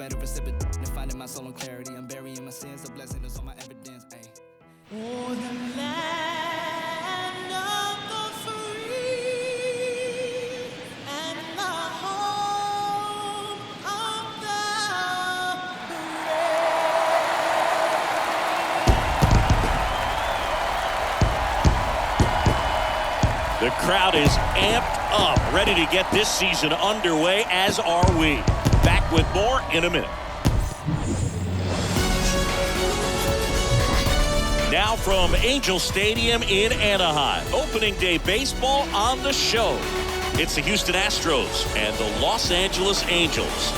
better recipient than finding my soul in clarity. I'm burying my sins, the blessing is on my evidence. Ay. Oh, the land of the free and the home of the brave. The crowd is amped up, ready to get this season underway, as are we. Back with more in a minute. Now from Angel Stadium in Anaheim, opening day baseball on the show. It's the Houston Astros and the Los Angeles Angels.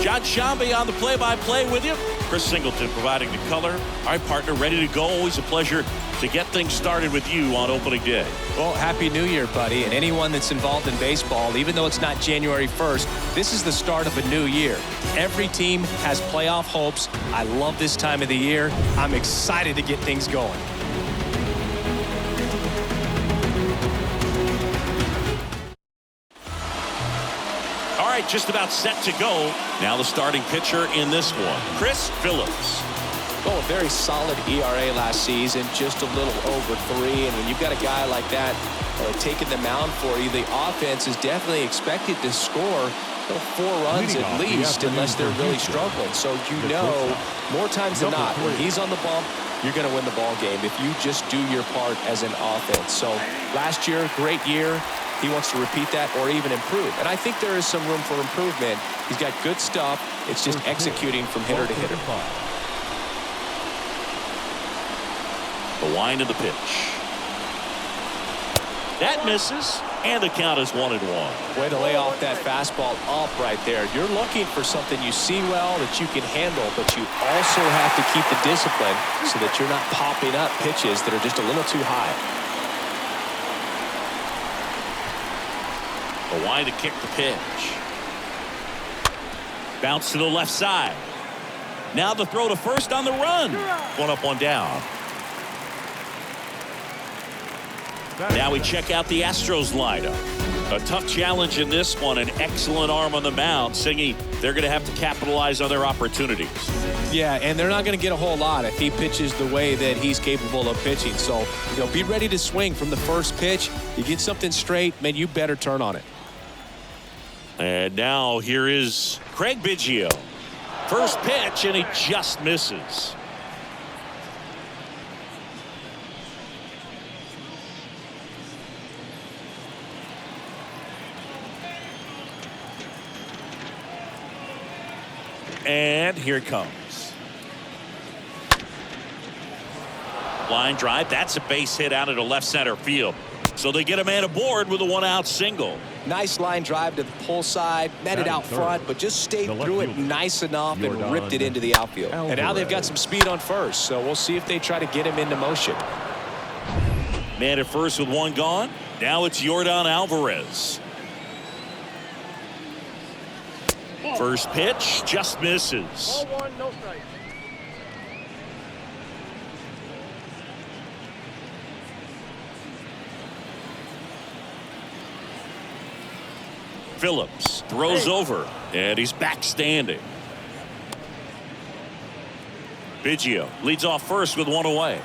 John Shambi on the play-by-play with you. Chris Singleton providing the color. All right, partner, ready to go. Always a pleasure to get things started with you on opening day. Well, Happy New Year, buddy. And anyone that's involved in baseball, even though it's not January 1st, this is the start of a new year. Every team has playoff hopes. I love this time of the year. I'm excited to get things going. All right, just about set to go. Now the starting pitcher in this one, Chris Phillips. Oh, a very solid ERA last season, just a little over 3. And when you've got a guy like that taking the mound for you, the offense is definitely expected to score 4 runs at least, unless they're really struggling. So you know, more times than not, when he's on the bump, you're going to win the ball game if you just do your part as an offense. So last year, great year. He wants to repeat that or even improve. And I think there is some room for improvement. He's got good stuff. It's just executing from hitter to hitter. The wind of the pitch. That misses, and the count is 1-1. Way to lay off that fastball up right there. You're looking for something you see well that you can handle, but you also have to keep the discipline so that you're not popping up pitches that are just a little too high. The wind to kick the pitch. Bounce to the left side. Now the throw to first on the run. 1 up, 1 down. Now we check out the Astros lineup. A tough challenge in this one. An excellent arm on the mound. Singy, they're going to have to capitalize on their opportunities. Yeah, and they're not going to get a whole lot if he pitches the way that he's capable of pitching. So, be ready to swing from the first pitch. You get something straight, man, you better turn on it. And now here is Craig Biggio. First pitch, and he just misses. And here it comes. Line drive. That's a base hit out into left center field. So they get a man aboard with a 1-out single. Nice line drive to the pull side, met it out front, but just stayed through it nice enough and ripped it into the outfield. And now they've got some speed on first, so we'll see if they try to get him into motion. Man at first with 1 gone. Now it's Yordan Alvarez. First pitch just misses. Ball 1, no strike. Phillips throws over, and he's back standing. Biggio leads off first with 1 away.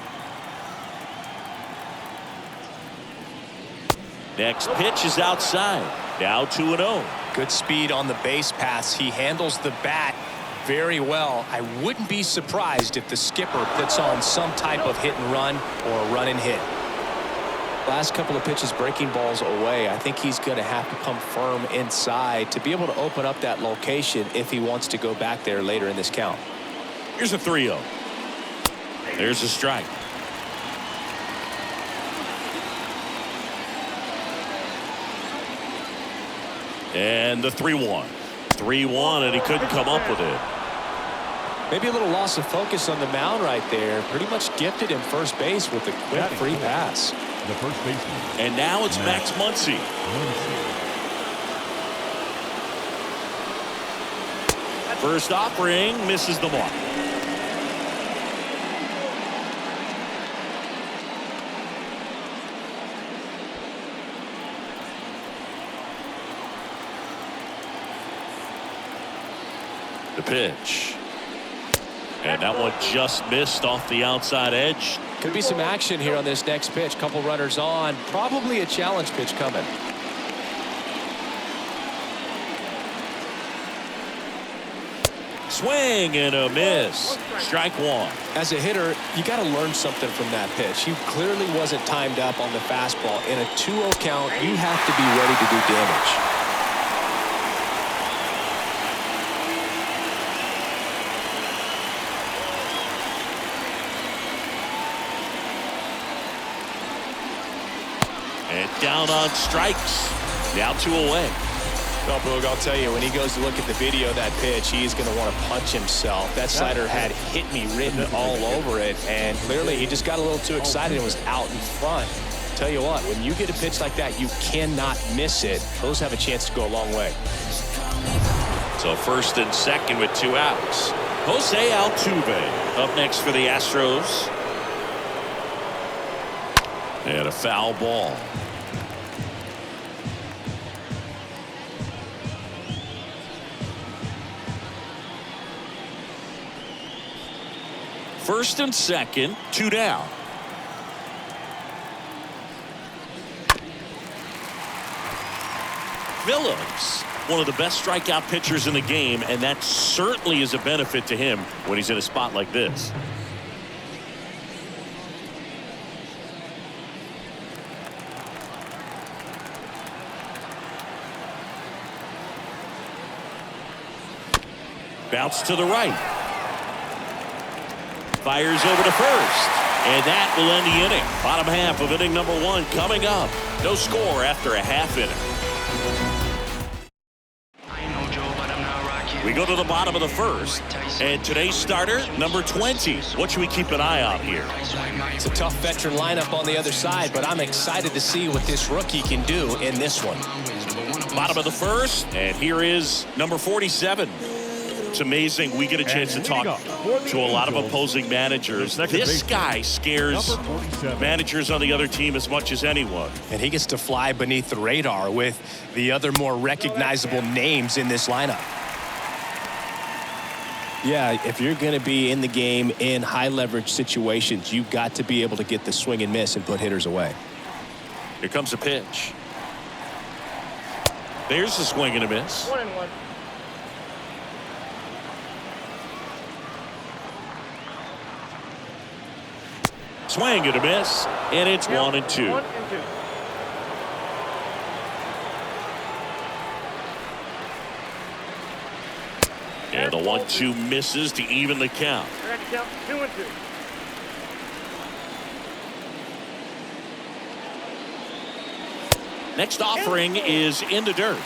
Next pitch is outside. Now 2-0. Good speed on the base paths. He handles the bat very well. I wouldn't be surprised if the skipper puts on some type of hit and run or a run and hit. Last couple of pitches breaking balls away. I think he's going to have to come firm inside to be able to open up that location if he wants to go back there later in this count. Here's a 3-0. There's a strike. And the 3-1. 3-1, and he couldn't come up with it. Maybe a little loss of focus on the mound right there. Pretty much gifted him first base with a quick free pass. The first baseman. And now it's Max Muncy. First offering misses the mark. The pitch. And that one just missed off the outside edge. Could be some action here on this next pitch. Couple runners on. Probably a challenge pitch coming. Swing and a miss. Strike one. As a hitter, you got to learn something from that pitch. He clearly wasn't timed up on the fastball. In a 2-0 count, you have to be ready to do damage. And down on strikes. Now 2 away. Well, Boog, I'll tell you, when he goes to look at the video of that pitch, he's going to want to punch himself. That slider had "hit me" written all over it, and clearly he just got a little too excited and was out in front. Tell you what, when you get a pitch like that, you cannot miss it. Those have a chance to go a long way. So first and second with 2 outs. Jose Altuve up next for the Astros. And a foul ball. First and second, 2 down. Phillips, one of the best strikeout pitchers in the game, and that certainly is a benefit to him when he's in a spot like this. Bounce to the right. Fires over to first. And that will end the inning. Bottom half of inning number 1 coming up. No score after a half inning. We go to the bottom of the first. And today's starter, number 20. What should we keep an eye on here? It's a tough veteran lineup on the other side, but I'm excited to see what this rookie can do in this one. Bottom of the first. And here is number 47. It's amazing we get a chance to talk to a lot of opposing managers. This guy scares managers on the other team as much as anyone. And he gets to fly beneath the radar with the other more recognizable names in this lineup. Yeah, if you're going to be in the game in high leverage situations, you've got to be able to get the swing and miss and put hitters away. Here comes a pitch. There's the swing and a miss. 1-1. Swing and a miss, and it's 1-2. 1-2. And the 1-2 misses to even the count. We're at the count 2-2. Next offering is in the dirt.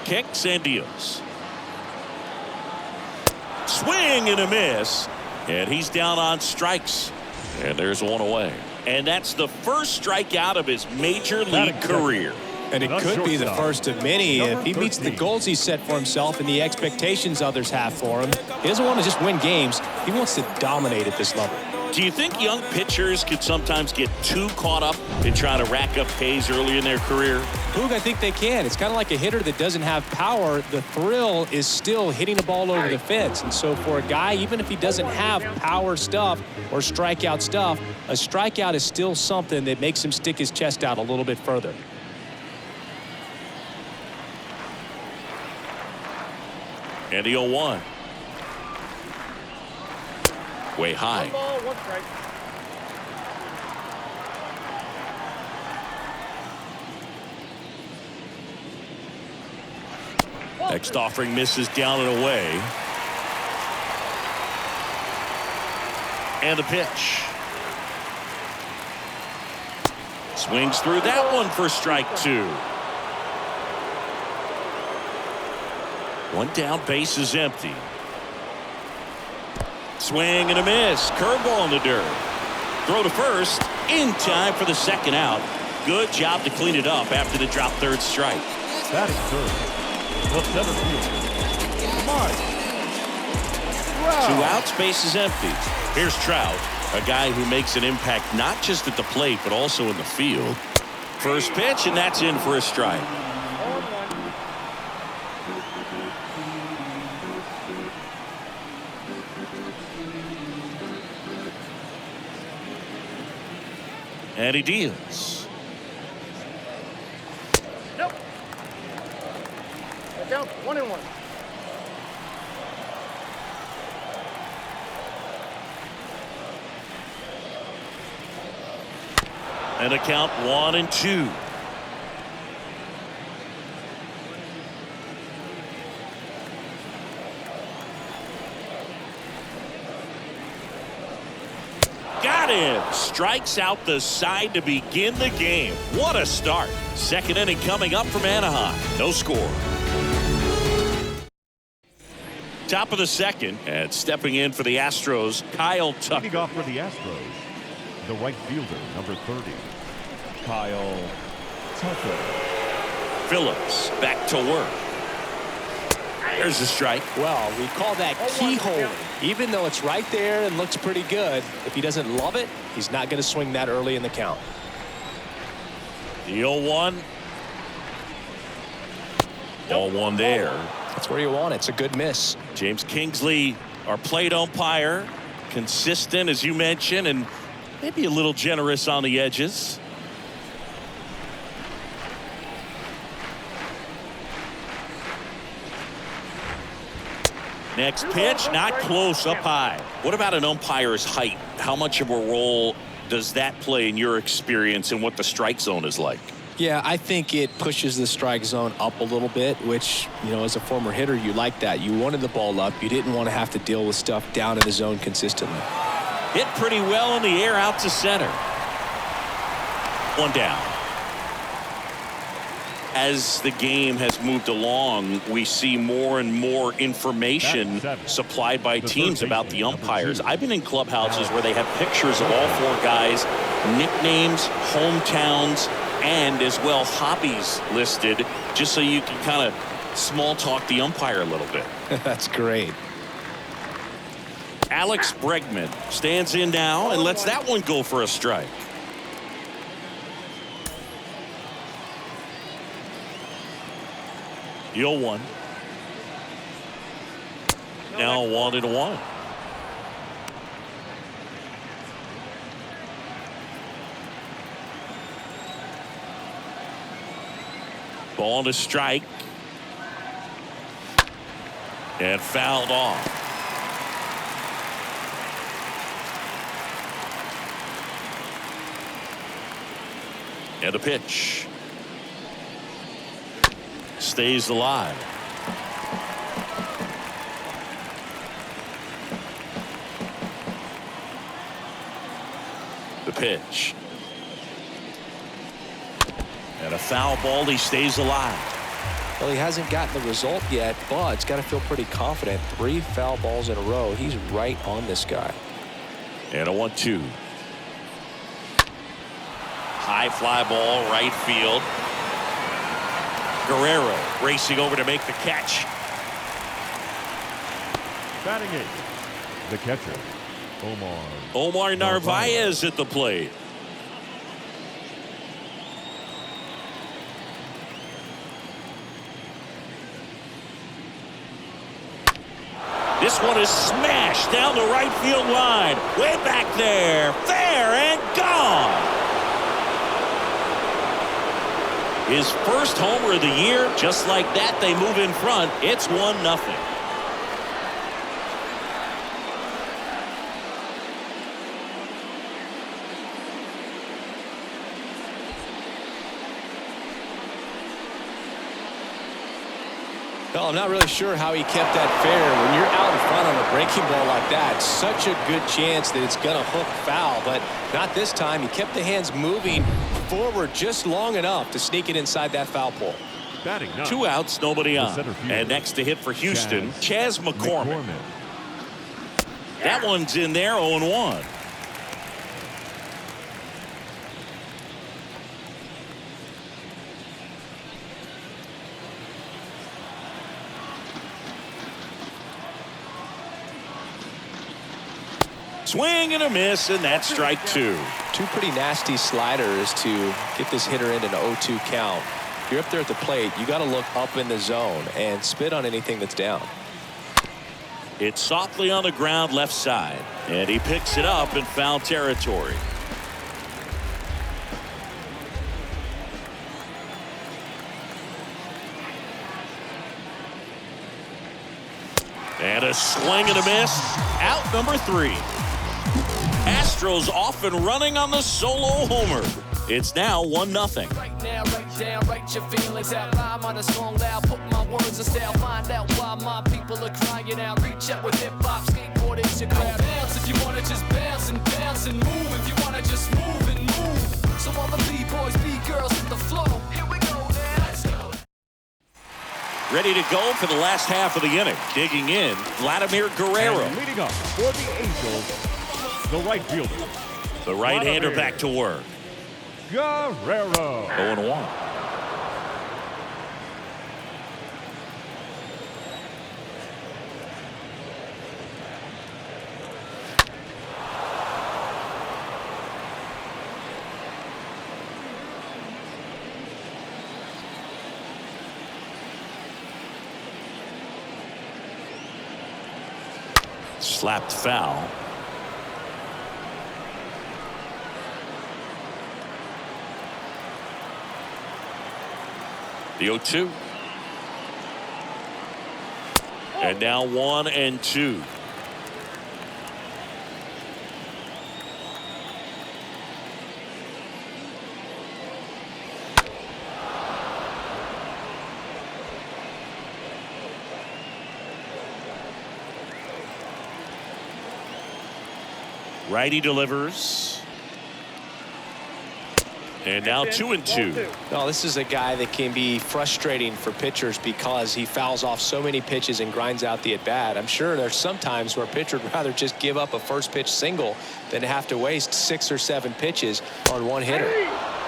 Kicks and deals. Swing and a miss. And he's down on strikes. And there's 1 away. And that's the first strikeout of his major league career. And it could be the first of many if he meets the goals he set for himself and the expectations others have for him. He doesn't want to just win games. He wants to dominate at this level. Do you think young pitchers could sometimes get too caught up in trying to rack up Ks early in their career? Boog, I think they can. It's kind of like a hitter that doesn't have power. The thrill is still hitting the ball over the fence. And so for a guy, even if he doesn't have power stuff or strikeout stuff, a strikeout is still something that makes him stick his chest out a little bit further. And the 0-1. Way high. 1 ball, 1 strike. Next offering misses down and away. And the pitch. Swings through that one for strike 2. 1 down, base is empty. Swing and a miss. Curveball in the dirt. Throw to first. In time for the second out. Good job to clean it up after the drop third strike. That is third. The center field. Mike. 2 outs, base is empty. Here's Trout. A guy who makes an impact not just at the plate, but also in the field. First pitch, and that's in for a strike. And he deals. Nope. Down 1-1. And a count 1-2. Got him. Strikes out the side to begin the game. What a start. Second inning coming up from Anaheim. No score. Top of the second, and stepping in for the Astros, Kyle Tucker. Leading off for the Astros, the right fielder, number 30, Kyle Tucker. Phillips back to work. There's a strike. Well, we call that keyhole. Even though it's right there and looks pretty good, if he doesn't love it, he's not going to swing that early in the count. The 0-1. Ball one there. That's where you want it. It's a good miss. James Kingsley, our plate umpire, consistent as you mentioned, and maybe a little generous on the edges. Next pitch, not close, up high. What about an umpire's height? How much of a role does that play in your experience and what the strike zone is like? Yeah, I think it pushes the strike zone up a little bit, which, you know, as a former hitter, you like that. You wanted the ball up. You didn't want to have to deal with stuff down in the zone consistently. Hit pretty well in the air out to center. One down. As the game has moved along, we see more and more information supplied by teams about the umpires. I've been in clubhouses where they have pictures of all four guys, nicknames, hometowns, and as well hobbies listed, just so you can kind of small talk the umpire a little bit. That's great. Alex Bregman stands in now and lets that one go for a strike. The 0-1. Now 1-1. Ball to strike. And fouled off. And a pitch. Stays alive. The pitch. And a foul ball. He stays alive. Well, he hasn't gotten the result yet, but he's got to feel pretty confident. 3 foul balls in a row. He's right on this guy. And a 1-2. High fly ball, right field. Guerrero racing over to make the catch. Batting 8th, the catcher, Omar Narvaez at the plate. This one is smashed down the right field line. Way back there. Fair and gone. His first homer of the year. Just like that, they move in front. It's 1-0. Well, I'm not really sure how he kept that fair. When you're out in front on a breaking ball like that, such a good chance that it's going to hook foul, but not this time. He kept the hands moving forward just long enough to sneak it inside that foul pole. Batting 9. 2 outs, nobody on. And next to hit for Houston, Chas McCormick. That one's in there, 0-1. Swing and a miss, and that's strike two. Two pretty nasty sliders to get this hitter into an 0-2 count. If you're up there at the plate, you got to look up in the zone and spit on anything that's down. It's softly on the ground left side, and he picks it up in foul territory. And a swing and a miss. Out number 3. Astros off and running on the solo homer. It's now 1-0. Right now, right down, write your feelings out. Rhyme on a song loud, put my words in style. Find out why my people are crying out. Reach out with hip-hop, skateboard is your crowd. Bounce if you wanna just bounce and move. If you wanna just move and move. So all the B-boys, B-girls hit the flow. Here we go now. Let's go. Ready to go for the last half of the inning. Digging in, Vladimir Guerrero. And leading up for the Angels, the right fielder. The right-hander back to work. Guerrero. 0-1. Slapped foul. The 0-2. And now 1-2. Righty delivers. And now 2-2. No, this is a guy that can be frustrating for pitchers because he fouls off so many pitches and grinds out the at-bat. I'm sure there's some times where a pitcher would rather just give up a first pitch single than have to waste 6 or 7 pitches on one hitter.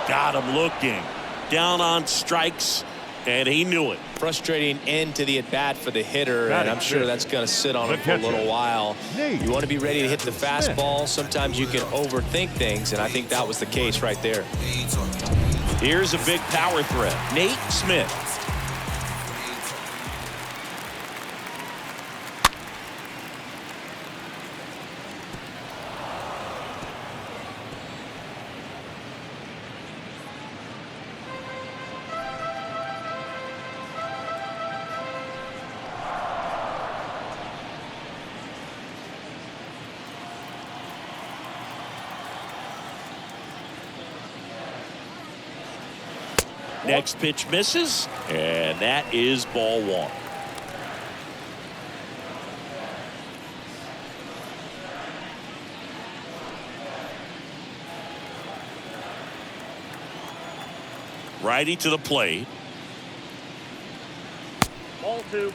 Got him looking. Down on strikes, and he knew it. Frustrating end to the at-bat for the hitter, and I'm sure that's going to sit on him for a little while. You want to be ready to hit the fastball. Sometimes you can overthink things, and I think that was the case right there. Here's a big power threat. Nate Smith. Next pitch misses, and that is ball 1. Righty to the plate. Ball 2.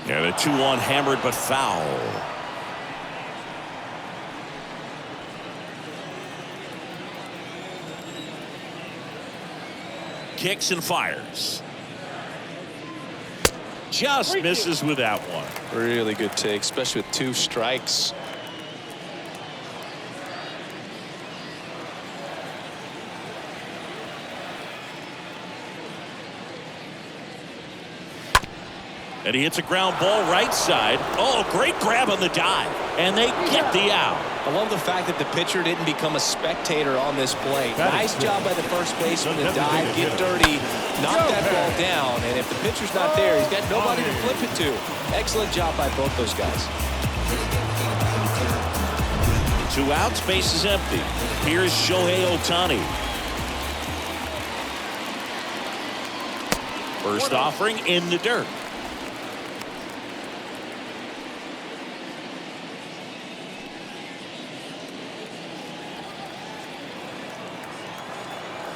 And a 2-1 hammered but foul. Kicks and fires. Just misses with that one. Really good take, especially with 2 strikes. And he hits a ground ball right side. Oh, great grab on the dive. And they get the out. I love the fact that the pitcher didn't become a spectator on this play. Nice job by the first baseman to dive, get dirty, knock that ball down. And if the pitcher's not there, he's got nobody to flip it to. Excellent job by both those guys. 2 outs, base is empty. Here's Shohei Ohtani. First offering in the dirt.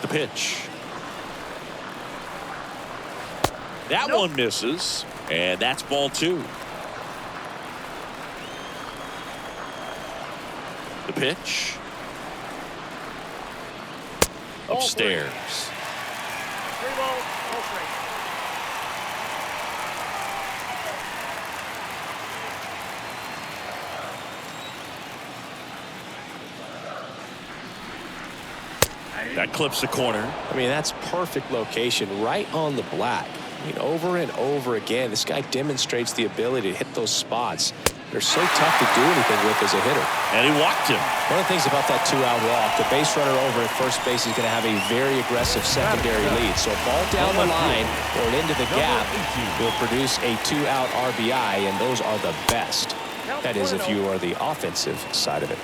The pitch. That one misses, and that's ball 2. The pitch. Upstairs. 3 balls. That clips the corner. I mean, that's perfect location, right on the black. I mean, over and over again, this guy demonstrates the ability to hit those spots. They're so tough to do anything with as a hitter. And he walked him. One of the things about that two-out walk, the base runner over at first base is going to have a very aggressive secondary lead. So a ball down the line or into the gap will produce a two-out RBI, and those are the best. That is, if you are the offensive side of it.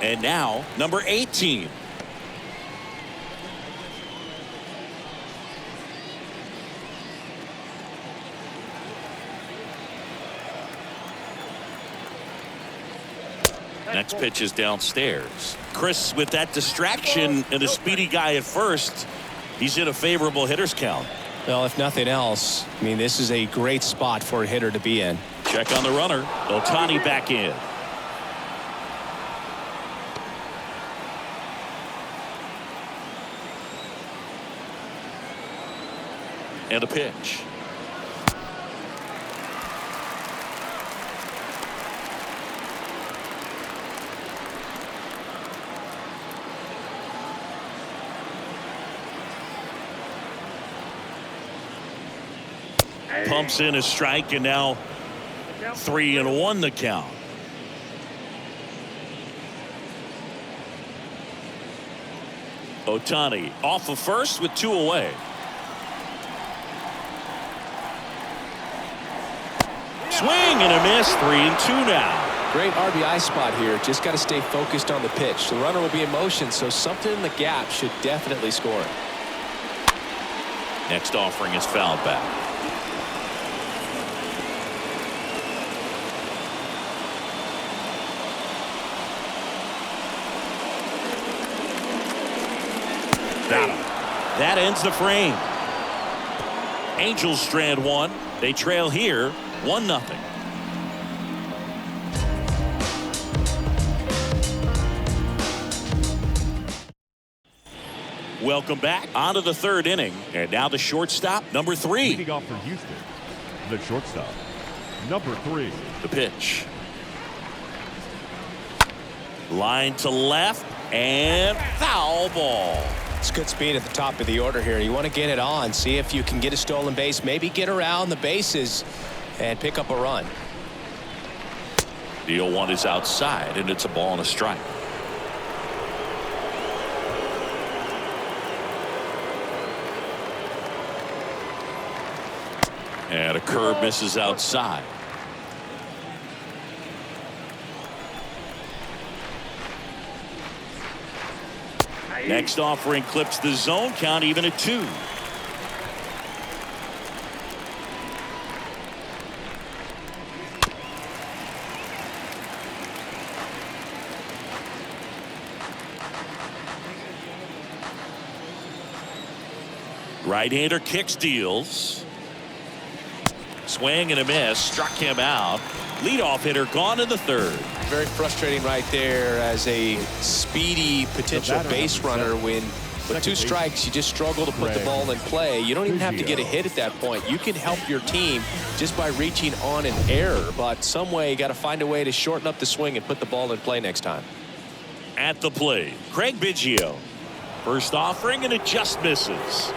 And now, number 18. Next pitch is downstairs. Chris, with that distraction and a speedy guy at first, he's in a favorable hitter's count. Well, if nothing else, I mean, this is a great spot for a hitter to be in. Check on the runner. Ohtani back in. And a pitch. Pumps in a strike, and now 3-1 the count. Ohtani off of first with 2 away. Swing and a miss. 3-2 now. Great RBI spot here. Just got to stay focused on the pitch. The runner will be in motion, so something in the gap should definitely score. Next offering is fouled back. That ends the frame. Angels strand one. They trail here 1-0. Welcome back. On to the 3rd inning. And now the shortstop, number 3. Leading off for Houston, the shortstop, number 3. The pitch. Line to left and foul ball. It's good speed at the top of the order here. You want to get it on, see if you can get a stolen base, maybe get around the bases and pick up a run. The 0-1 is outside, and it's a ball and a strike. And a curve misses outside. Next offering clips the zone count even at 2. Right-hander kicks, deals. Swing and a miss. Struck him out. Leadoff hitter gone in the 3rd. Very frustrating right there as a speedy potential base runner when with 2 strikes you just struggle to put the ball in play. You don't even have to get a hit at that point. You can help your team just by reaching on an error, but some way you got to find a way to shorten up the swing and put the ball in play next time. At the plate, Craig Biggio. First offering and it just misses.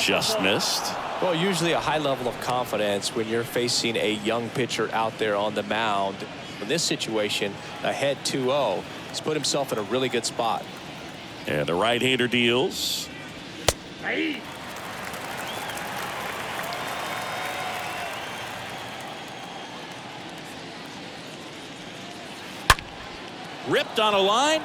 Just missed. Well, usually a high level of confidence when you're facing a young pitcher out there on the mound. In this situation, ahead 2-0, he's put himself in a really good spot. And the right-hander deals. Ripped on a line.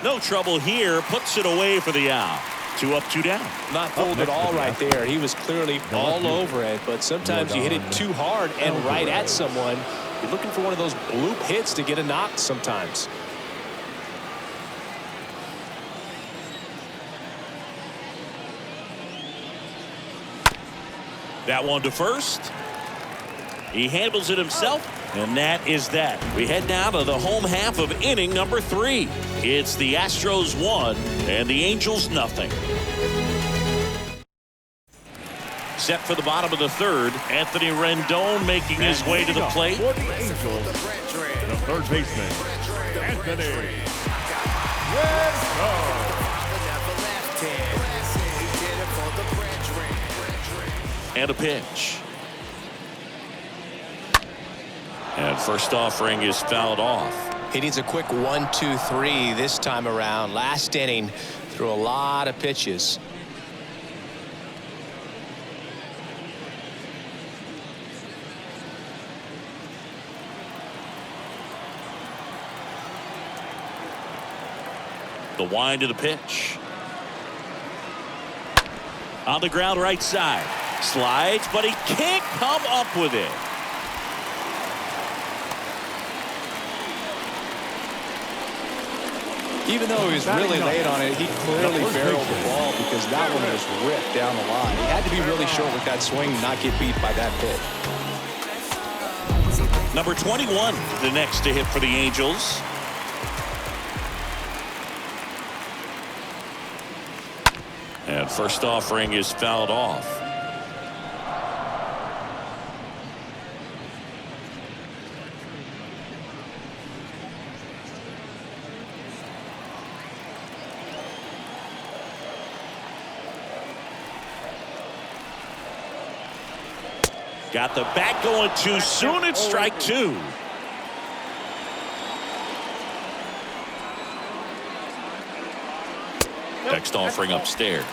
No trouble here. Puts it away for the out. 2 up, 2 down. Not fooled at all right there. He was clearly all over it, but sometimes you hit it too hard and right at someone. You're looking for one of those bloop hits to get a knock sometimes. That one to first. He handles it himself, and that is that. We head now to the home half of inning number 3. It's the Astros 1 and the Angels nothing. Set for the bottom of the 3rd. Anthony Rendon making his way to the plate. For the Angels, the third baseman, Anthony Rendon. And a pitch. And first offering is fouled off. He needs a quick 1-2-3 this time around. Last inning, threw a lot of pitches. The wind of the pitch. On the ground right side. Slides, but he can't come up with it. Even though he was really late on it, he clearly barreled the ball because that one was ripped down the line. He had to be really short with that swing and not get beat by that pitch. Number 21, the next to hit for the Angels. And first offering is fouled off. Got the bat going too soon. It's strike 2. Next offering upstairs.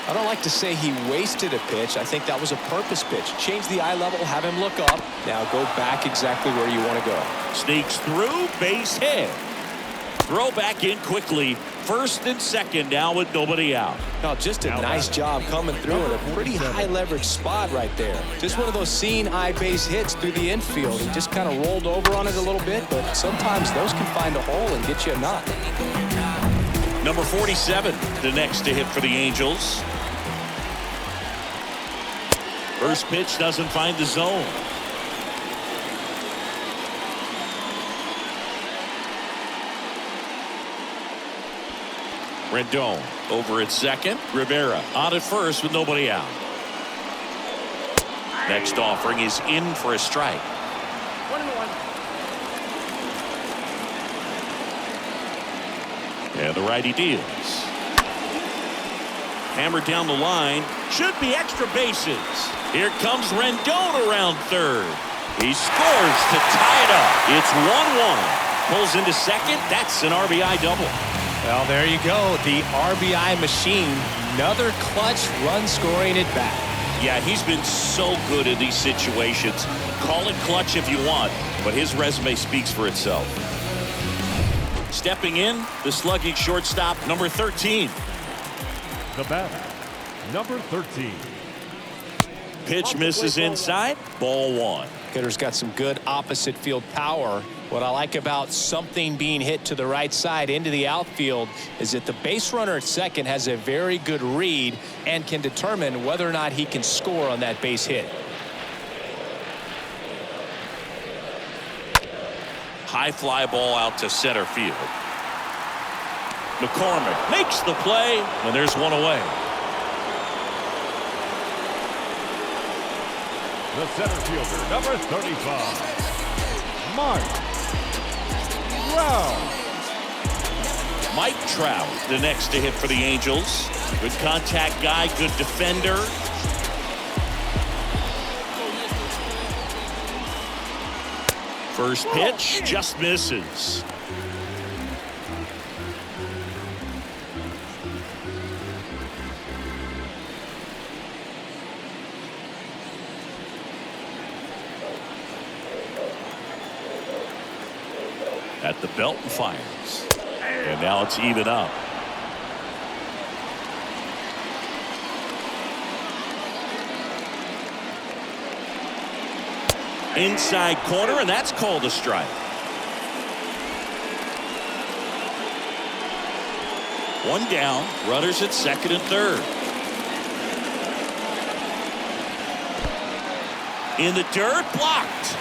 I don't like to say he wasted a pitch. I think that was a purpose pitch. Change the eye level, have him look up. Now go back exactly where you want to go. Sneaks through, base hit. Throw back in quickly. First and second now with nobody out. No, just a nice job coming through in a pretty high leverage spot right there. Just one of those seeing eye base hits through the infield. He just kind of rolled over on it a little bit, but sometimes those can find a hole and get you a knock. Number 47, the next to hit for the Angels. First pitch doesn't find the zone. Rendon over at second. Rivera on at first with nobody out. Next offering is in for a strike. 1-1. And the righty deals. Hammered down the line. Should be extra bases. Here comes Rendon around third. He scores to tie it up. It's 1-1. Pulls into second. That's an RBI double. Well, there you go. The RBI machine. Another clutch run scoring at bat. Yeah, he's been so good in these situations. Call it clutch if you want, but his resume speaks for itself. Stepping in, the slugging shortstop, number 13. The batter, number 13. Pitch misses inside, ball 1. Hitter's got some good opposite field power. What I like about something being hit to the right side into the outfield is that the base runner at second has a very good read and can determine whether or not he can score on that base hit. High fly ball out to center field. McCormick makes the play, and there's one away. The center fielder, number 35, Mark Trout. Mike Trout, the next to hit for the Angels. Good contact guy, good defender. First pitch just misses. At the belt and fires. And now it's even up. Inside corner, and that's called a strike. One down, runners at second and third. In the dirt, blocked.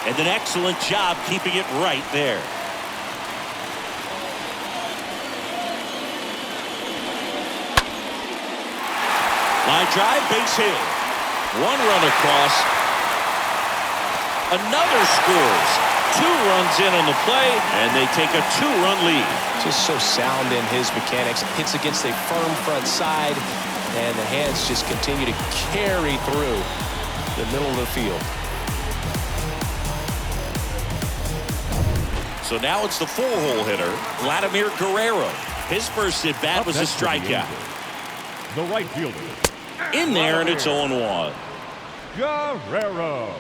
And an excellent job keeping it right there. Line drive, base hit. One run across. Another scores. 2 runs in on the play, and they take a 2-run lead. Just so sound in his mechanics. Hits against a firm front side, and the hands just continue to carry through the middle of the field. So now it's the 4-hole hitter, Vladimir Guerrero. His first at-bat was a strikeout. The right fielder. In there, and it's 0-1. Guerrero.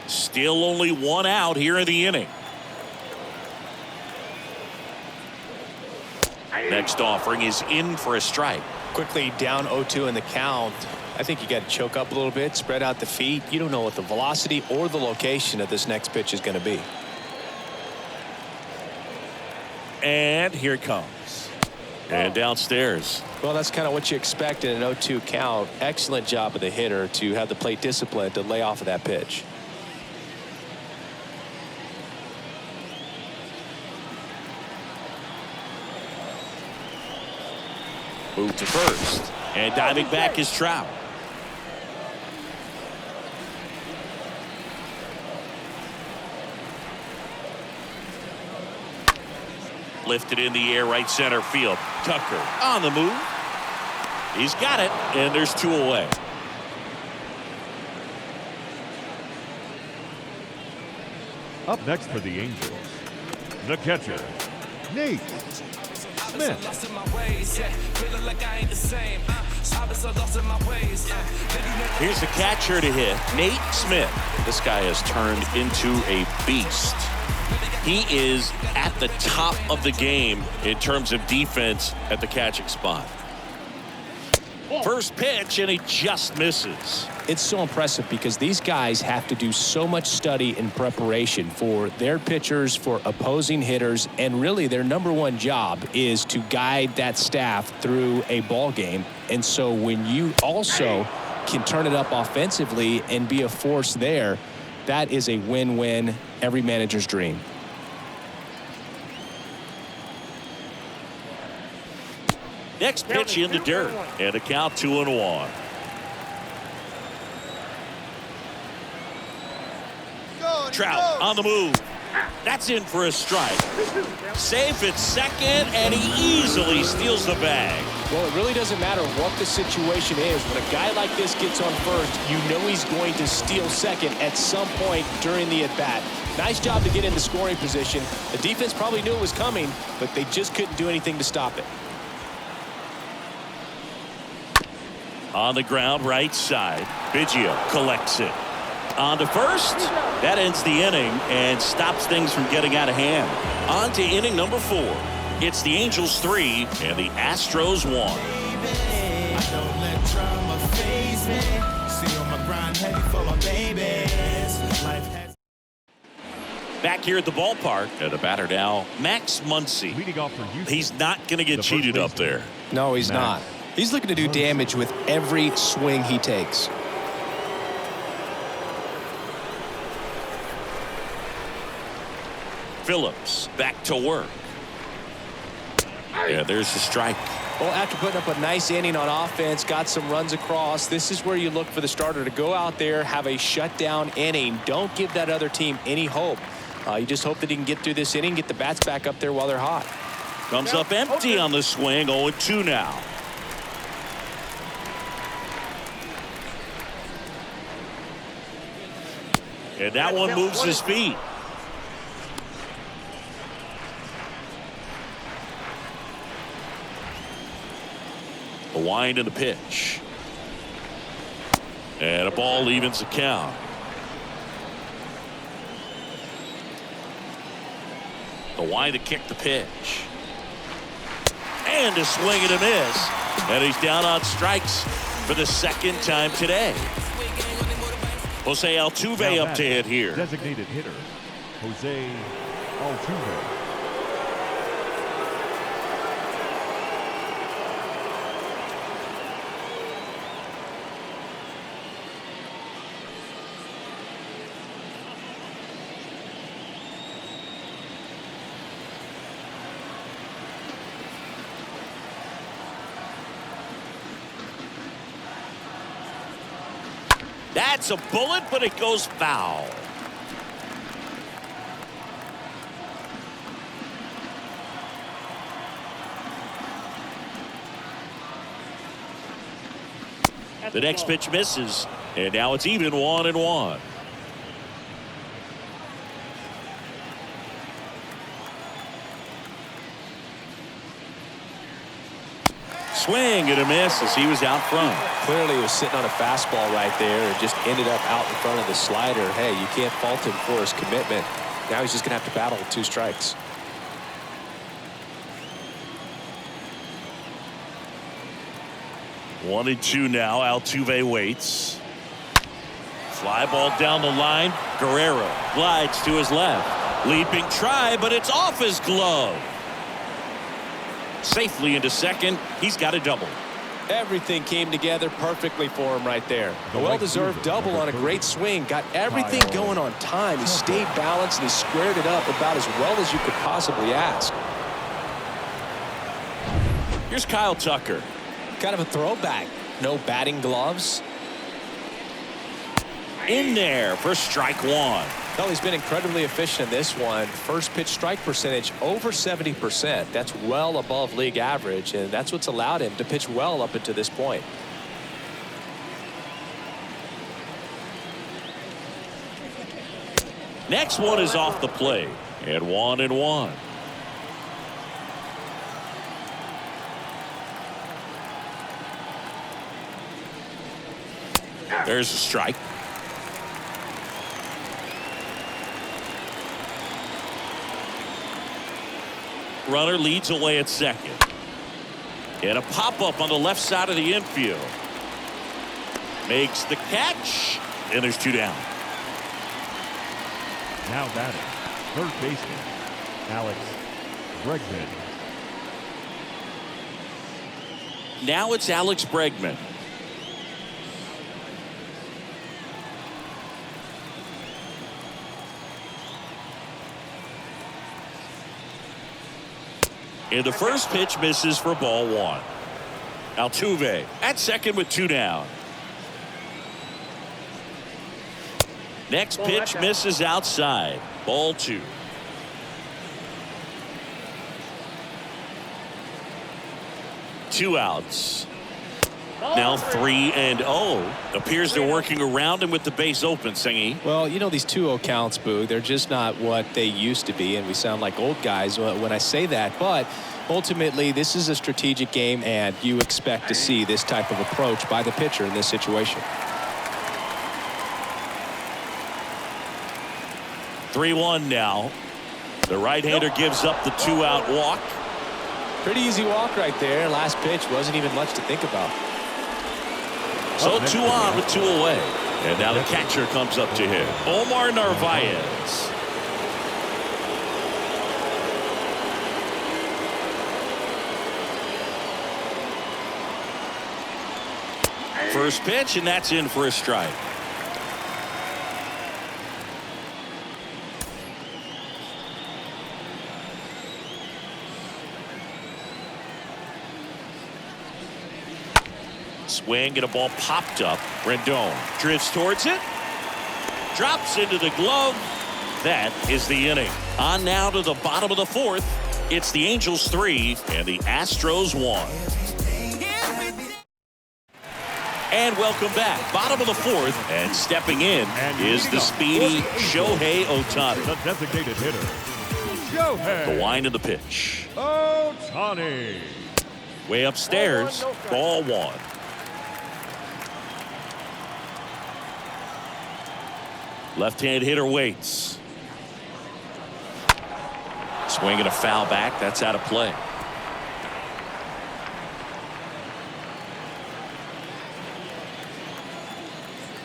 Still only 1 out here in the inning. Next offering is in for a strike. Quickly down 0-2 in the count. I think you got to choke up a little bit, spread out the feet. You don't know what the velocity or the location of this next pitch is going to be. And here it comes. And downstairs. Well, that's kind of what you expect in an 0-2 count. Excellent job of the hitter to have the plate discipline to lay off of that pitch. Move to first. And diving back is Trout. Lifted in the air, right center field. Tucker on the move. He's got it, and there's 2 away. Up next for the Angels, the catcher, Nate Smith. Here's the catcher to hit, Nate Smith. This guy has turned into a beast. He is at the top of the game in terms of defense at the catching spot. First pitch, and he just misses. It's so impressive because these guys have to do so much study and preparation for their pitchers, for opposing hitters, and really their #1 job is to guide that staff through a ball game. And so when you also can turn it up offensively and be a force there, that is a win-win, every manager's dream. Next pitch in the dirt, and a count 2-1. Trout on the move. That's in for a strike. Safe at second, and he easily steals the bag. Well, it really doesn't matter what the situation is. When a guy like this gets on first, you know he's going to steal second at some point during the at-bat. Nice job to get into scoring position. The defense probably knew it was coming, but they just couldn't do anything to stop it. On the ground, right side. Biggio collects it. On to first. That ends the inning and stops things from getting out of hand. On to inning number 4. It's the Angels 3 and the Astros 1. Back here at the ballpark, and the batter now, Max Muncy. Leading off for Houston, He's not going to get cheated up there. No, he's not. He's looking to do damage with every swing he takes. Phillips back to work. Yeah, there's the strike. Well, after putting up a nice inning on offense, got some runs across, this is where you look for the starter to go out there, have a shutdown inning. Don't give that other team any hope. You just hope that he can get through this inning, get the bats back up there while they're hot. Comes up empty on the swing, 0-2 now. And that one moves his feet. A wind and a pitch. And a ball evens the count. The wind to kick the pitch. And a swing and a miss. And he's down on strikes for the second time today. Jose Altuve up to hit here. Designated hitter, Jose Altuve. That's a bullet, but it goes foul. The next pitch misses, and now it's even 1-1. Swing and a miss as he was out front. Clearly he was sitting on a fastball right there and just ended up out in front of the slider. Hey, you can't fault him for his commitment. Now he's just going to have to battle with 2 strikes. One and 2 now. Altuve waits. Fly ball down the line. Guerrero glides to his left. Leaping try, but it's off his glove. Safely into second. He's got a double. Everything came together perfectly for him right there. A well-deserved double on a great swing. Got everything going on time. He stayed balanced and he squared it up about as well as you could possibly ask. Here's Kyle Tucker. Kind of a throwback. No batting gloves. In there for strike 1. Well, he's been incredibly efficient in this one. First pitch strike percentage over 70%. That's well above league average, and that's what's allowed him to pitch well up until this point. Next one is off the plate, and 1-1. There's a strike. Runner leads away at second. And a pop-up on the left side of the infield. Makes the catch, and there's 2 down. Now batting, third baseman, Alex Bregman. Now it's Alex Bregman. And the first pitch misses for ball 1. Altuve at second with 2 down. Next pitch misses outside. Ball 2. Two outs. Now 3-0. Appears they're working around him with the base open, Singy. Well, you know, these 2-0 counts, Boog, they're just not what they used to be, and we sound like old guys when I say that. But ultimately, this is a strategic game, and you expect to see this type of approach by the pitcher in this situation. 3-1 now. The right-hander gives up the 2-out walk. Pretty easy walk right there. Last pitch wasn't even much to think about. So 2 on with 2 away. And now the catcher comes up to him. Omar Narvaez. First pitch, and that's in for a strike. Swing and a ball popped up. Rendon drifts towards it. Drops into the glove. That is the inning. On now to the bottom of the 4th. It's the Angels 3 and the Astros 1. And welcome back. Bottom of the 4th, and stepping in is the speedy Shohei Ohtani. The designated hitter, Shohei. The wind of the pitch. Ohtani. Way upstairs. Ball 1. Left-hand hitter waits. Swing and a foul back. That's out of play.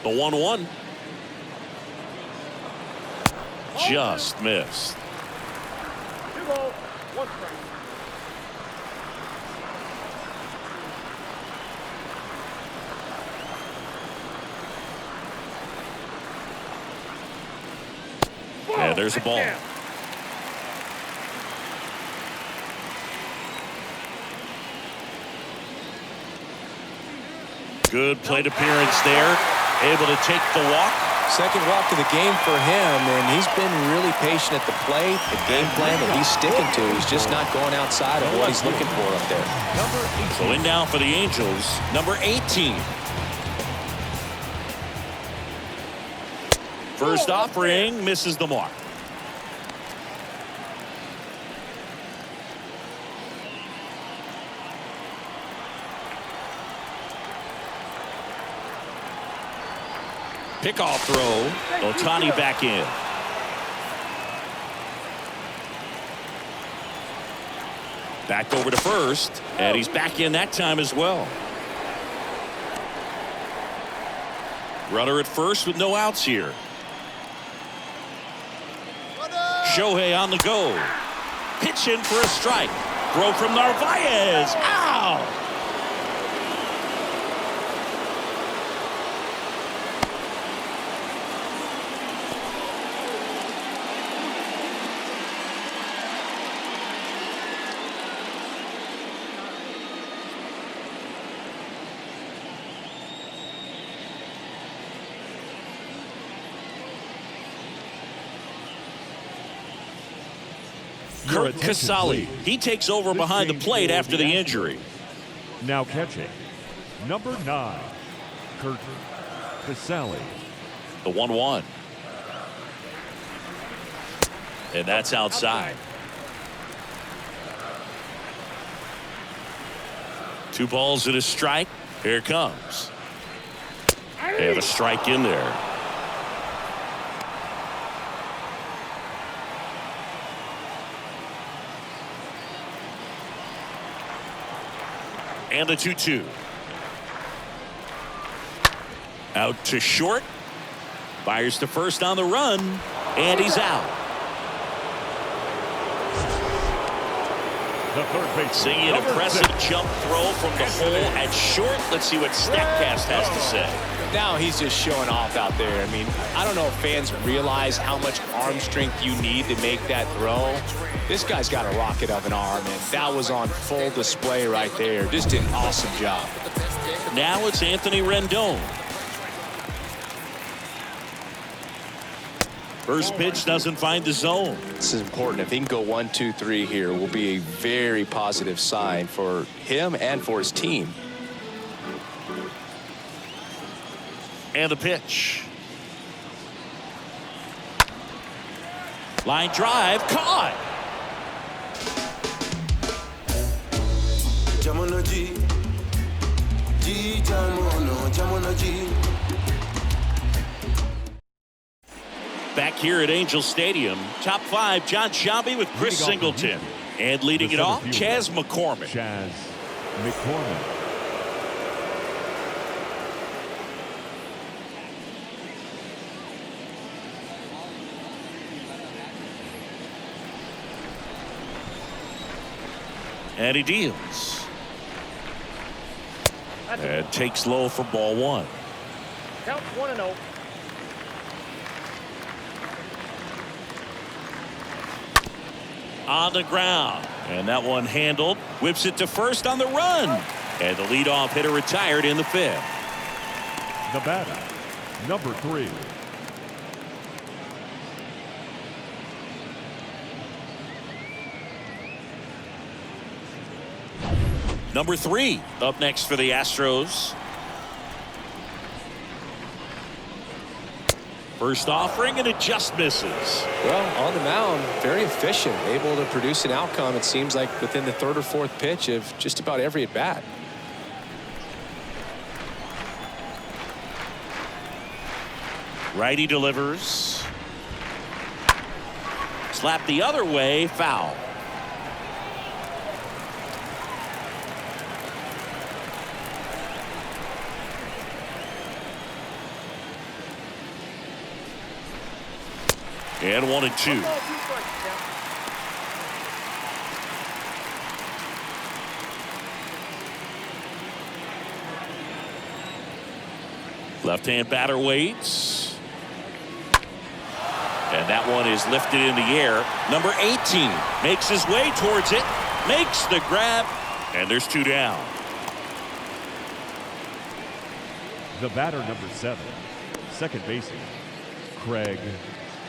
The 1-1. Just missed. 2-0, 1 strike. And there's a ball. Good plate appearance there. able to take the walk. Second walk of the game for him, and he's been really patient at the plate. The game plan that he's sticking to, he's just not going outside of what he's looking for up there. So in now for the Angels, number 18. First offering misses the mark. Pickoff throw. Ohtani back in. Back over to first, and he's back in that time as well. Runner at first with no outs here. Shohei on the go. Pitch in for a strike. Throw from Narvaez. Ow! Kurt Casale. He takes over behind the plate after the injury. Now catching, number 9, Kurt Casale. The 1-1. And that's outside. 2 balls and a strike. Here it comes. And a strike in there. And a 2-2. Out to short. Fires to first on the run. And he's out. The third base. Seeing an impressive jump throw from the hole at short. Let's see what StatCast has to say. Now he's just showing off out there. I mean, I don't know if fans realize how much arm strength you need to make that throw. This guy's got a rocket of an arm, and that was on full display right there. Just did an awesome job. Now it's Anthony Rendon. First pitch doesn't find the zone. This is important. If he can go 1, 2, 3 here, will be a very positive sign for him and for his team. And a pitch. Line drive, caught. Back here at Angel Stadium, top 5, John Shelby with Chris Singleton. And leading it off, Chas McCormick. Chas McCormick. And he deals. And takes low for ball 1. Count 1-0. On the ground. And that one handled. Whips it to first on the run. And the leadoff hitter retired in the 5th. The batter, number 3. Number 3 up next for the Astros. First offering, and it just misses. Well, on the mound, very efficient, able to produce an outcome, it seems like, within the 3rd or 4th pitch of just about every at-bat. Righty delivers. Slap the other way, foul. And 1-2. Left-hand batter waits. And that one is lifted in the air. Number 18 makes his way towards it. Makes the grab. And there's 2 down. The batter, number 7, second baseman, Craig.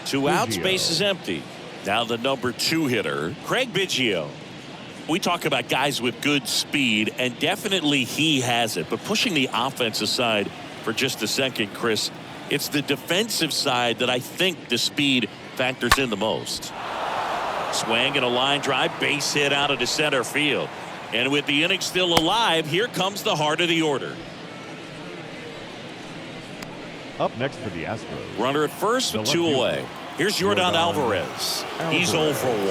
2 outs, Biggio. base is empty. Now the number 2 hitter, Craig Biggio. We talk about guys with good speed, and definitely he has it. But pushing the offense aside for just a second, Chris, it's the defensive side that I think the speed factors in the most. Swing and a line drive, base hit out into center field. And with the inning still alive, here comes the heart of the order. Up next for the Astros. Runner at first with 2 away. Here's Yordan Alvarez. He's 0 for 1.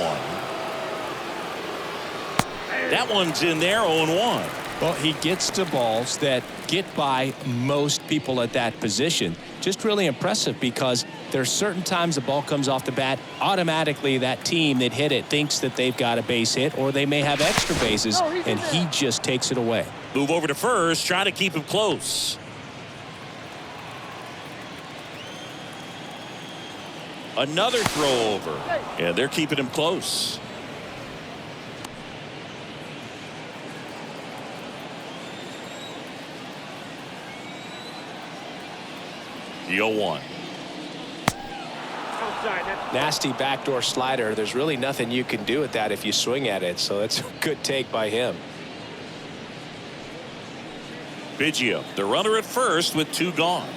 That one's in there, 0-1. Well, he gets to balls that get by most people at that position. Just really impressive because there's certain times the ball comes off the bat, automatically that team that hit it thinks that they've got a base hit or they may have extra bases, and he just takes it away. Move over to first, try to keep him close. Another throw over, and they're keeping him close. The 0-1. Nasty backdoor slider. There's really nothing you can do with that if you swing at it, so that's a good take by him. Biggio, the runner at first with 2 gone.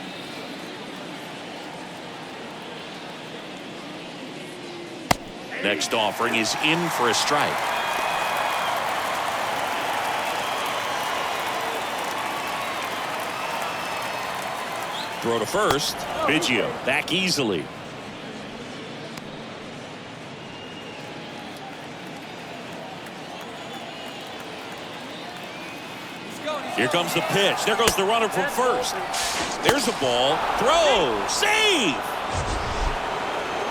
Next offering is in for a strike. Throw to first. Biggio back easily. Here comes the pitch. There goes the runner from first. There's a ball. Throw. Save.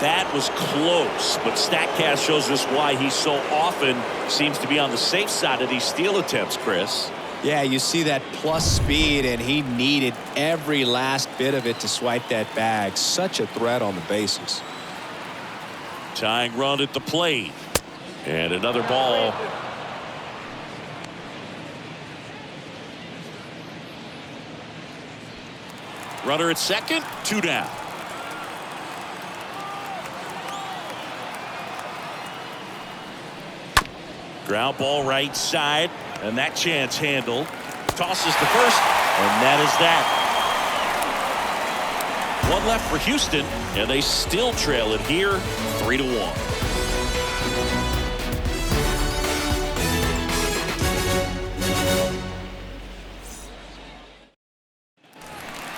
That was close, but StatCast shows us why he so often seems to be on the safe side of these steal attempts, Chris. Yeah, you see that plus speed, and he needed every last bit of it to swipe that bag. Such a threat on the bases. Tying run at the plate. And another ball. Runner at second, 2 down. Ground ball right side, and that chance handled. Tosses to first, and that is that. 1 left for Houston, and they still trail it here, 3-1.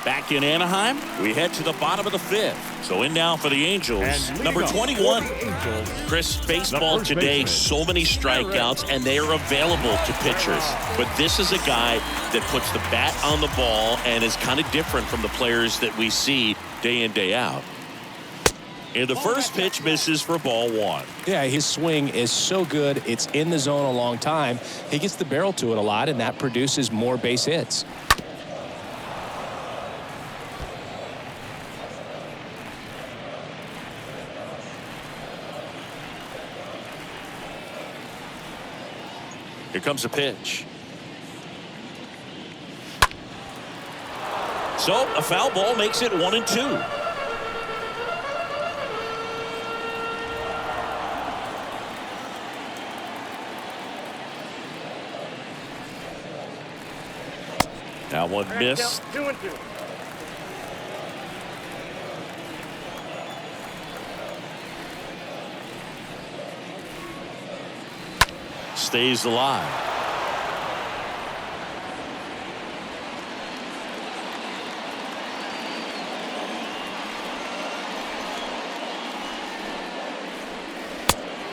Back in Anaheim, we head to the bottom of the 5th. So in now for the Angels, number 21. Chris, baseball today, so many strikeouts, and they are available to pitchers. But this is a guy that puts the bat on the ball and is kind of different from the players that we see day in, day out. And the first pitch misses for ball 1. Yeah, his swing is so good. It's in the zone a long time. He gets the barrel to it a lot, and that produces more base hits. Here comes a pitch. So a foul ball makes it 1-2. Now one missed. 2-2. Stays alive.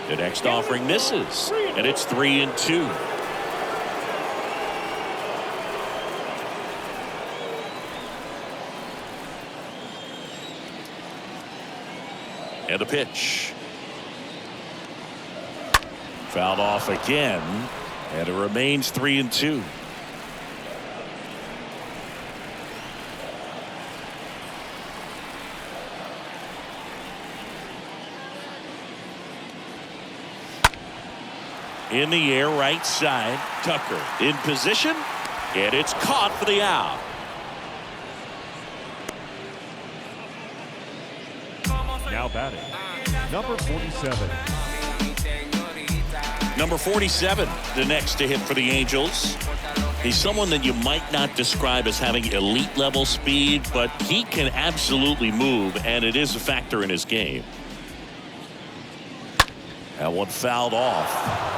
The next offering misses, and it's 3-2. And a pitch. Fouled off again, and it remains 3-2. In the air, right side, Tucker in position, and it's caught for the out. Now batting, number 47. Number 47, the next to hit for the Angels. He's someone that you might not describe as having elite level speed, but he can absolutely move, and it is a factor in his game. That one fouled off.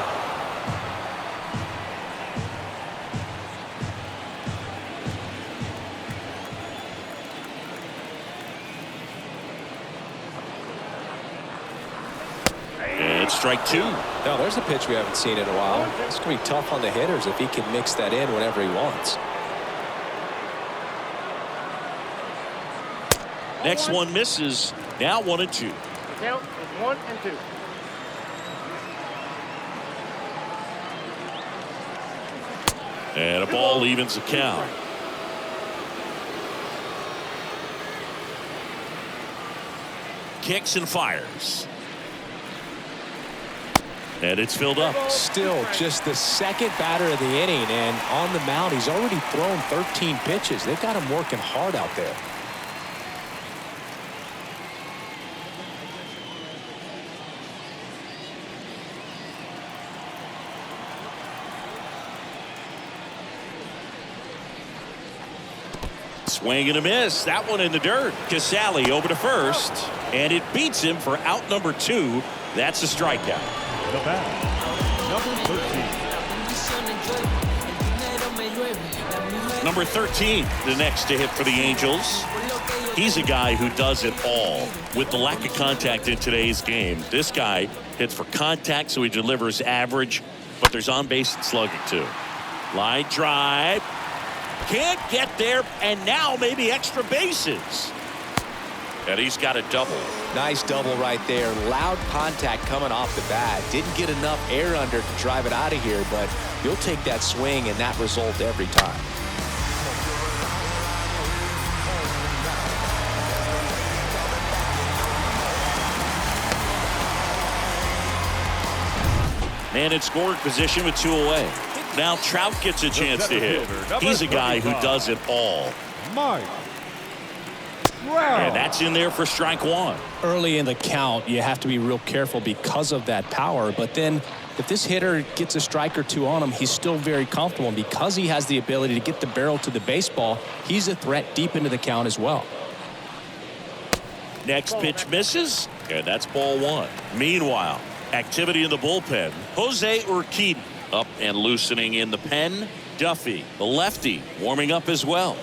And strike two. No, there's a pitch we haven't seen in a while. It's going to be tough on the hitters if he can mix that in whenever he wants. Next one misses. Now 1-2. Count is 1 and 2. And a ball evens the count. Kicks and fires. And it's filled up. Still just the second batter of the inning, and on the mound he's already thrown 13 pitches. They've got him working hard out there. Swing and a miss. That one in the dirt. Casale over to first, and it beats him for out number 2. That's a strikeout. The bat, number 13. Number 13, the next to hit for the Angels. He's a guy who does it all. With the lack of contact in today's game, this guy hits for contact, so he delivers average, but there's on-base and slugging too. Line drive. Can't get there, and now maybe extra bases. And he's got a double. Nice double right there. Loud contact coming off the bat. Didn't get enough air under to drive it out of here, but you'll take that swing and that result every time. Man in scoring position with 2 away. Now Trout gets a chance to hit. He's a guy who does it all. Mike. And that's in there for strike 1. Early in the count, you have to be real careful because of that power. But then if this hitter gets a strike or 2 on him, he's still very comfortable. And because he has the ability to get the barrel to the baseball, he's a threat deep into the count as well. Next pitch misses, and that's ball 1. Meanwhile, activity in the bullpen. Jose Urquidy up and loosening in the pen. Duffy, the lefty, warming up as well.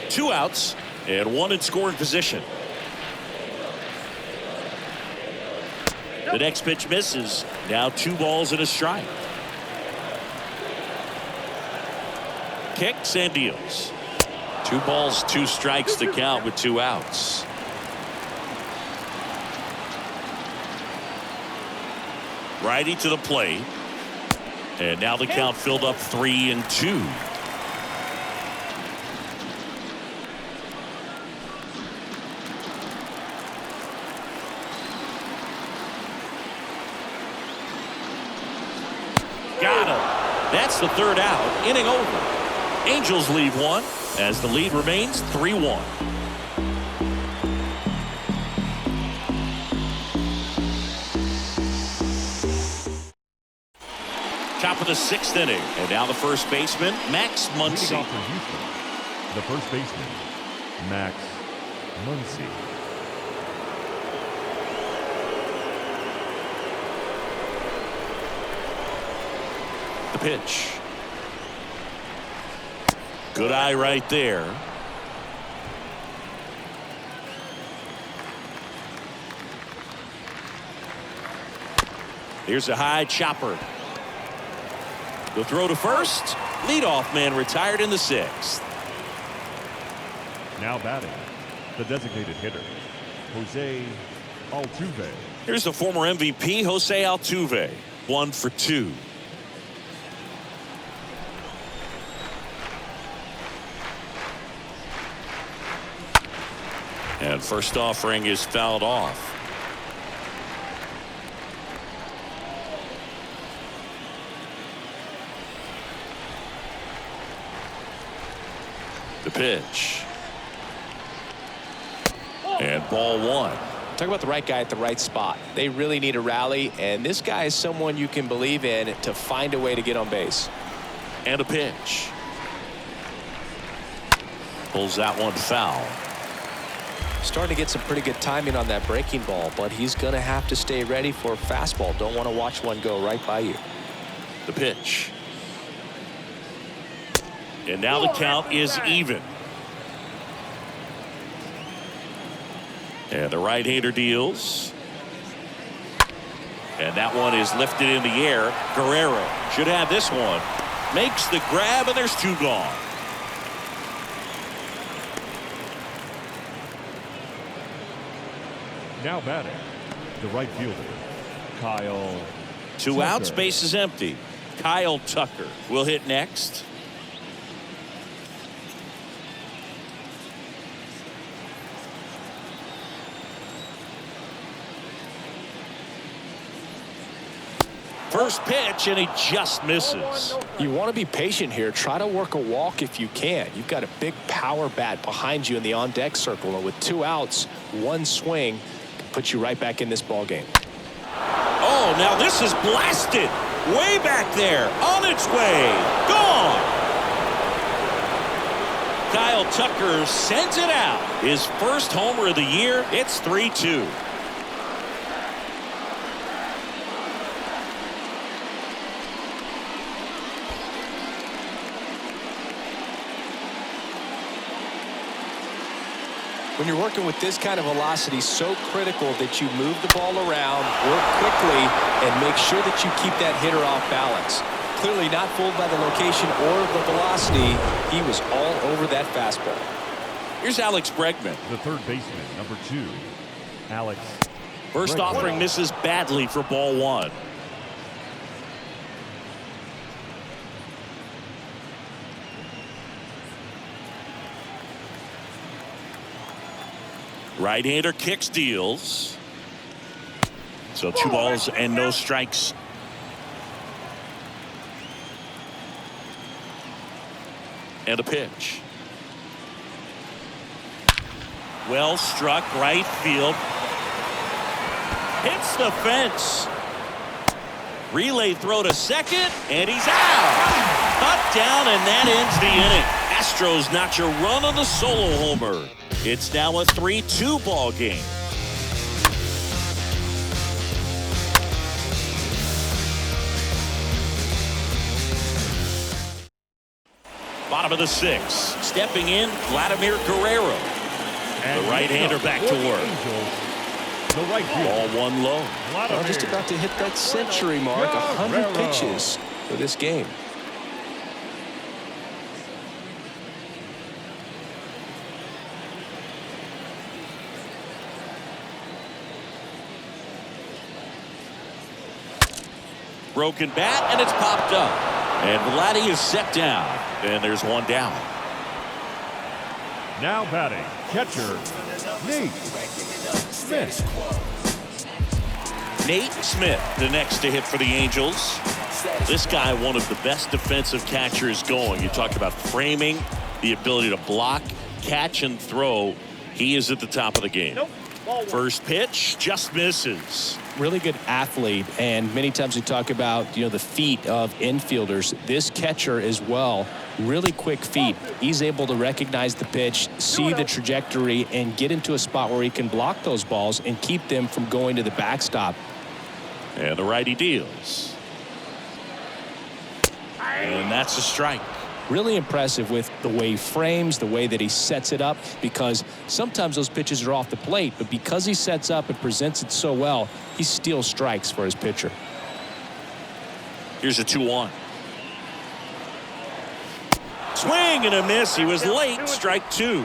2 outs and 1 in scoring position. The next pitch misses. Now 2 balls and a strike. Kicks and deals. 2 balls, 2 strikes to count with 2 outs. Righty to the plate. And now the count filled up 3-2. Got him. That's the 3rd out. Inning over. Angels leave 1 as the lead remains 3-1. Top of the 6th inning, and now the first baseman, Max Muncy. Leading off for Houston, the first baseman, Max Muncy. The pitch. Good eye right there. Here's a high chopper. The throw to first. Leadoff man retired in the 6th. Now batting, the designated hitter, Jose Altuve. Here's the former MVP, Jose Altuve. 1 for 2. And first offering is fouled off. The pitch. And ball 1. Talk about the right guy at the right spot. They really need a rally, and this guy is someone you can believe in to find a way to get on base. And a pitch. Pulls that one foul. Starting to get some pretty good timing on that breaking ball, but he's going to have to stay ready for a fastball. Don't want to watch one go right by you. The pitch. And now the count is even. And the right-hander deals. And that one is lifted in the air. Guerrero should have this one. Makes the grab, and there's two gone. Now batting, the right fielder, Kyle. Two outs, base is empty. Kyle Tucker will hit next. First pitch, and he just misses. You want to be patient here. Try to work a walk if you can. You've got a big power bat behind you in the on-deck circle, and with two outs, one swing can put you right back in this ball game. Oh, now this is blasted. Way back there. On its way. Gone. Kyle Tucker sends it out. His first homer of the year. It's 3-2. When you're working with this kind of velocity, so critical that you move the ball around, work quickly, and make sure that you keep that hitter off balance. Clearly not fooled by the location or the velocity. He was all over that fastball. Here's Alex Bregman. The third baseman, number 2, Alex. First offering misses badly for ball one. Right-hander kicks, deals. So 2 balls and no strikes. And a pitch. Well struck, right field. Hits the fence. Relay throw to second, and he's out. Cut down, and that ends the inning. Astros notch a run on the solo homer. It's now a 3-2 ball game. Bottom of the 6th. Stepping in, Vladimir Guerrero. The right-hander back to work. The right field. Ball one low. Well, just about to hit that century mark. 100 pitches for this game. Broken bat, and it's popped up. And Vladdy is set down. And there's one down. Now batting, catcher, Nate Smith. Nate Smith, the next to hit for the Angels. This guy, one of the best defensive catchers going. You talked about framing, the ability to block, catch, and throw. He is at the top of the game. First pitch, just misses. Really good athlete, and many times we talk about, the feet of infielders. This catcher as well, really quick feet. He's able to recognize the pitch, see the trajectory, and get into a spot where he can block those balls and keep them from going to the backstop. And the righty deals. And that's a strike. Really impressive with the way he frames, the way that he sets it up, because sometimes those pitches are off the plate, but because he sets up and presents it so well, he steals strikes for his pitcher. Here's a 2-1. Swing and a miss. He was late. Strike 2.